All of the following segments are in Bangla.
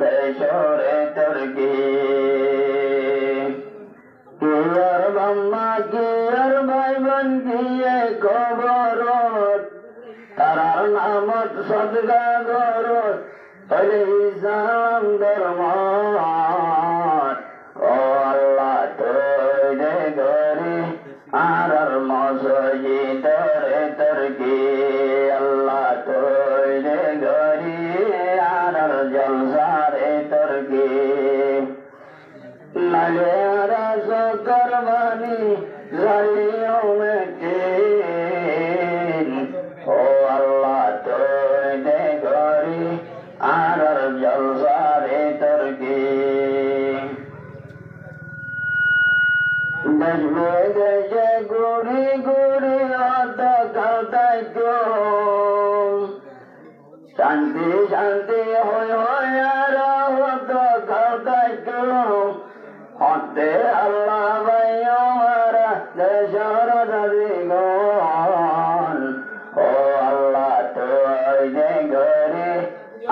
দেশরে তর্কি কি আর বাম্মা কি আর ভাই বোন কি খবরত তারার নামত সদগা গরত হইলে ইসলাম ধর্ম ও আল্লাহ তৈরে গরি আর মসজিদরে তর্কি আল্লাহ তৈরে গরি আর জলসারে তর্কি নালে রাস করবানি জালিও মেটিন ও আল্লাহ তৈরে গরি আর জলসারে তর্কি দেশে দেশে গুড়ি গুড়ি অত খাওতাই শান্তি শান্তি হয়ে আর অত খাওতাই হতে আল্লাহ ভাই আমার দেশর দাদিগণ ও আল্লাহ তৈরে গরে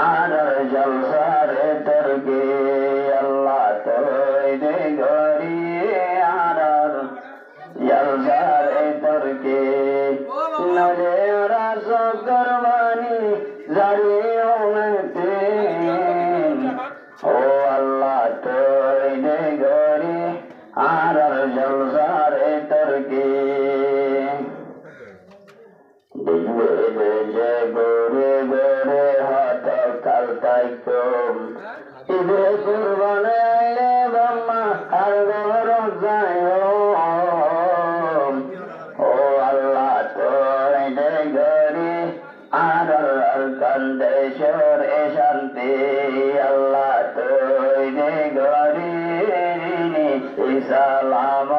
আর জলসারে তর্কি আল্লাহ তৈরে গরি আর জলসারে তর্কি নলে রাস করবানি জারিও মেটিন ও আল্লাহ তৈরে গরি আর জলসারে তর্কি দেখবে দেশে গরে গরে হাত কালতাই কম ঈদে কুরবানে আইলে বাম্মা আর ঘর যায় ও আল্লাহ তৈরে গরি আর দেশরে শান্তি আল্লাহ তৈরে গরি সালাম